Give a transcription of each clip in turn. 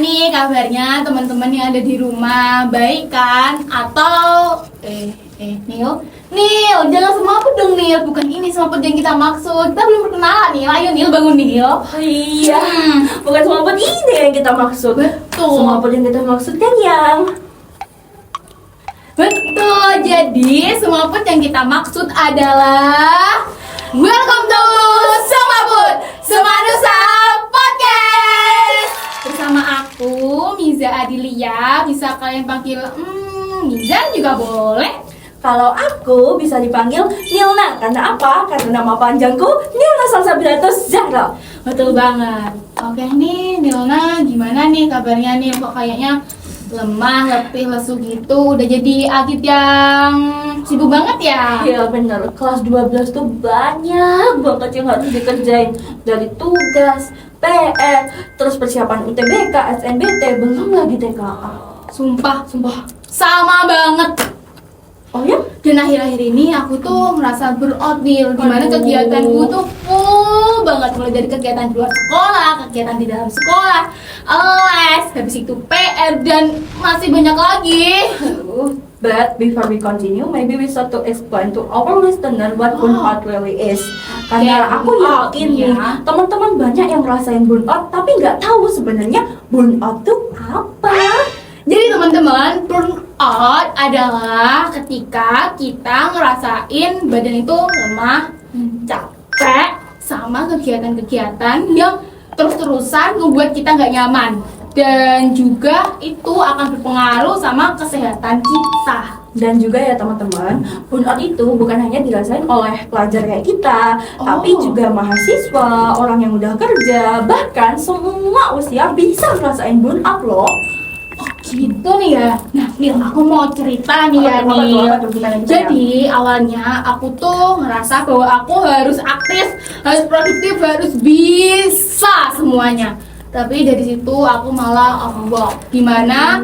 nih kabarnya teman-teman yang ada di rumah? Baik kan? Atau Nil, jangan semaput dong Nil. Bukan ini semaput yang kita maksud. Kita belum perkenalan Nil. Ayo Nil, bangun Nil. Oh iya, bukan semaput ini yang kita maksud. Betul. Semaput yang kita maksud kan yang Betul. Jadi semaput yang kita maksud adalah Welcome to Semaput Semanusa Podcast. Bersama aku Miza Adilia. Bisa kalian panggil Miza juga boleh. kalau aku bisa dipanggil Nilna. Karena apa? Karena nama panjangku Nilna Salsabilatus Zahra. Betul banget. Oke nih Nilna, gimana nih kabarnya nih? Kok kayaknya lemah, letih, lesu gitu. Udah jadi Adit yang sibuk banget ya? Iya bener, kelas 12 tuh banyak banget yang harus dikerjain. Dari tugas, PR, terus persiapan UTBK, SNBT, belum lagi TKA. Sumpah sama banget. Oh ya? Dan akhir-akhir ini aku tuh merasa burnout nih. Dimana Aduh. kegiatanku tuh full banget. Mulai dari kegiatan di luar sekolah, kegiatan di dalam sekolah, les, habis itu PR, dan masih banyak lagi. But before we continue, maybe we start to explain to our listener what burnout really is. Karena aku yakin nih, ya. teman-teman banyak yang ngerasain burnout tapi nggak tahu sebenarnya burnout tuh apa. Jadi teman-teman, burnout adalah ketika kita ngerasain badan itu lemah, capek, sama kegiatan-kegiatan yang terus-terusan membuat kita nggak nyaman. Dan juga itu akan berpengaruh sama kesehatan kita. Dan juga ya teman-teman, burnout itu bukan hanya dirasain oleh pelajar kayak kita, tapi juga mahasiswa, orang yang udah kerja, bahkan semua usia bisa ngerasain burnout loh. Gitu nih ya. Nah, Nil, aku mau cerita nih ya, Apa tuh, Nil. apa tuh, gimana? Jadi, awalnya aku tuh ngerasa bahwa aku harus aktif, harus produktif, harus bisa semuanya. Tapi dari situ aku malah gimana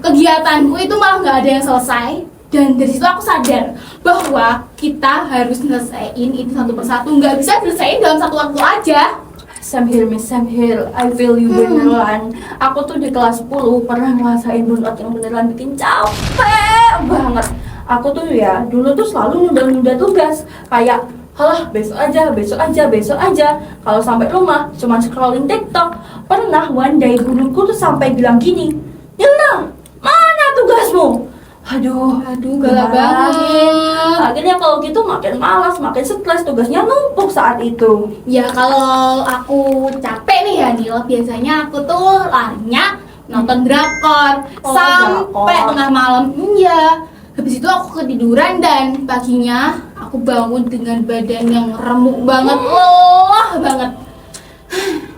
kegiatanku itu malah nggak ada yang selesai. Dan dari situ aku sadar bahwa kita harus nyelesain itu satu persatu, nggak bisa nyelesain dalam satu waktu aja. Same here, Miss, same here. I feel you beneran. Aku tuh di kelas 10 pernah ngerasain burnout yang beneran bikin capek banget. Aku tuh ya, dulu tuh selalu nunda-nunda tugas. Kayak, halah besok aja. Kalau sampai rumah, cuma scrolling TikTok. Pernah one day guruku tuh sampai bilang gini, Nilna, mana tugasmu? Aduh, galak banget. Akhirnya kalau gitu makin malas, makin stres, tugasnya numpuk saat itu. Ya kalau aku capek nih ya Nil, biasanya aku tuh larinya nonton drakor sampai drakor. tengah malam. Iya. Habis itu aku ketiduran dan paginya aku bangun dengan badan yang remuk banget, lelah banget.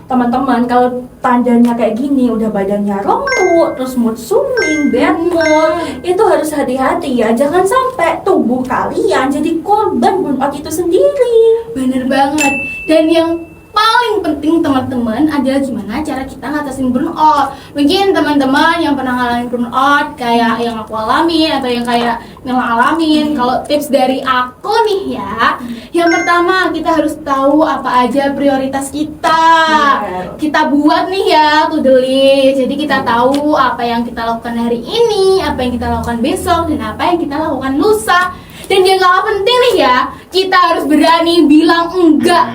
Teman-teman, kalau tandanya kayak gini, udah badannya remuk, terus mood swing, bad mood, itu harus hati-hati ya. Jangan sampai tubuh kalian jadi korban burnout itu sendiri. Bener banget. Dan yang paling penting teman-teman adalah gimana cara kita ngatasin burnout. Mungkin teman-teman yang pernah ngalamin burnout kayak yang aku alamin atau yang kayak Nila alamin. Kalau tips dari aku nih ya, yang pertama kita harus tahu apa aja prioritas kita. Kita buat nih ya to-do list. Jadi kita tahu apa yang kita lakukan hari ini, apa yang kita lakukan besok, dan apa yang kita lakukan lusa. Dan yang gak penting nih ya, kita harus berani bilang enggak.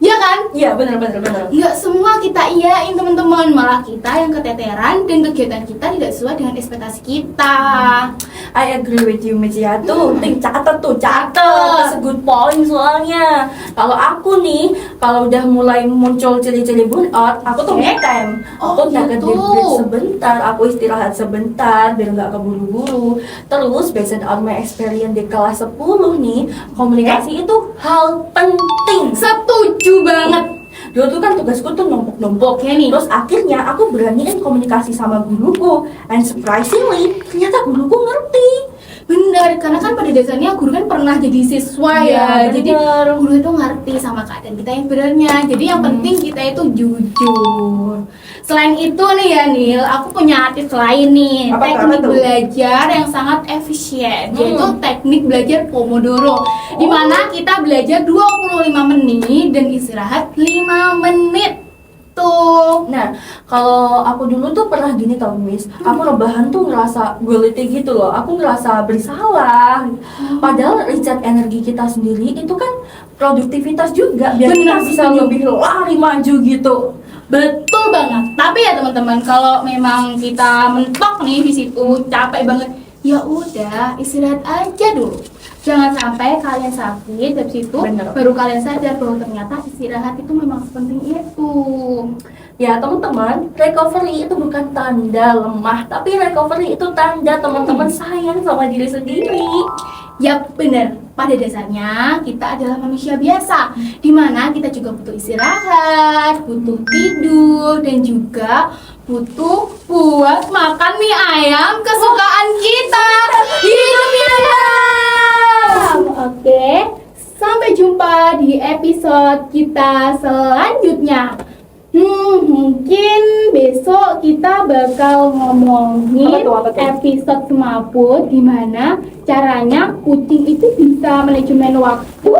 Ya kan? Iya, benar. Nggak semua kita iyain teman-teman, malah kita yang keteteran dan kegiatan kita tidak sesuai dengan ekspektasi kita. I agree with you, Miss ya. Tuh, catat. That's a good point soalnya. Kalau aku nih, kalau udah mulai muncul ciri-ciri burnout, aku tuh me time. Aku jaga gitu. break sebentar, aku istirahat sebentar biar nggak keburu-buru. Terus, based on my experience di kelas 10 nih, komunikasi itu hal penting. Setuju banget. Dulu tuh kan tugasku tuh numpuk-numpuk Oke nih. Terus akhirnya aku beraniin komunikasi sama guruku. And surprisingly, ternyata guruku ngerti. Bener, karena kan pada dasarnya guru kan pernah jadi siswa Iya, ya. Jadi bener. guru itu ngerti sama keadaan kita yang sebenarnya. Jadi yang penting kita itu jujur. Selain itu nih ya Nil, aku punya tips lain nih. Apa Teknik tuh? belajar yang sangat efisien, yaitu teknik belajar Pomodoro. Di mana kita belajar 25 menit dan istirahat 5 menit. gitu. Nah, kalau aku dulu tuh pernah gini tau Miss, aku rebahan tuh ngerasa guilty gitu loh, aku ngerasa bersalah. Padahal recharge energi kita sendiri itu kan produktivitas juga, biar kita Bener, bisa setuju. lebih lari maju gitu. Betul banget. Tapi ya teman-teman, kalau memang kita mentok nih di situ, capek banget, ya udah istirahat aja dulu. Jangan sampai kalian sakit dari situ Bener. baru kalian sadar bahwa ternyata istirahat itu memang sepenting itu. Ya teman-teman, recovery itu bukan tanda lemah, tapi recovery itu tanda teman-teman sayang sama diri sendiri. Yap, benar. Pada dasarnya kita adalah manusia biasa, dimana kita juga butuh istirahat, butuh tidur, dan juga butuh buat makan mie ayam kesukaan kita. Hidup mie ayam! Oke, sampai jumpa di episode kita selanjutnya. Mungkin besok kita bakal ngomongin Apa tuh? episode semaput gimana caranya kucing itu bisa manajemen waktu.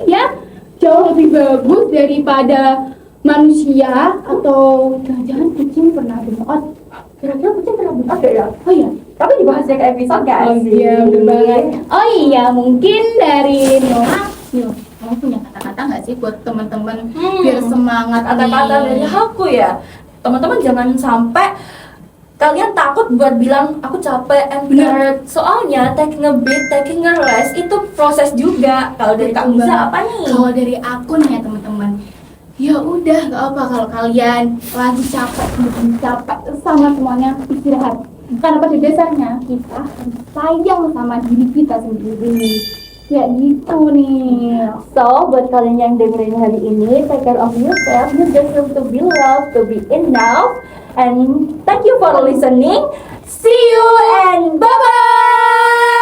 Iya, jauh lebih bagus daripada manusia. Atau jangan-jangan kucing pernah burnout. Kira-kira kucing pernah burnout gak ya? Oh iya, Tapi dibahas ke episode gak oh iya, bener banget. Oh iya, mungkin dari Noah, kamu punya kata-kata nggak sih buat teman-teman biar semangat Kata-kata dari aku ya, teman-teman jangan sampai kalian takut buat bilang aku capek and Bener. tired. Soalnya taking a break, taking a rest itu proses juga. Kalau dari Kak Betul Miza banget. apa nih? Kalau dari aku nih ya teman-teman, ya udah nggak apa kalau kalian lagi capek, sama semuanya istirahat. Karena pada dasarnya kita harus sayang sama diri kita sendiri. Ya gitu nih. So, buat kalian yang dengerin hari ini, take care of yourself. You deserve to be loved, to be enough. And thank you for listening. See you and bye-bye!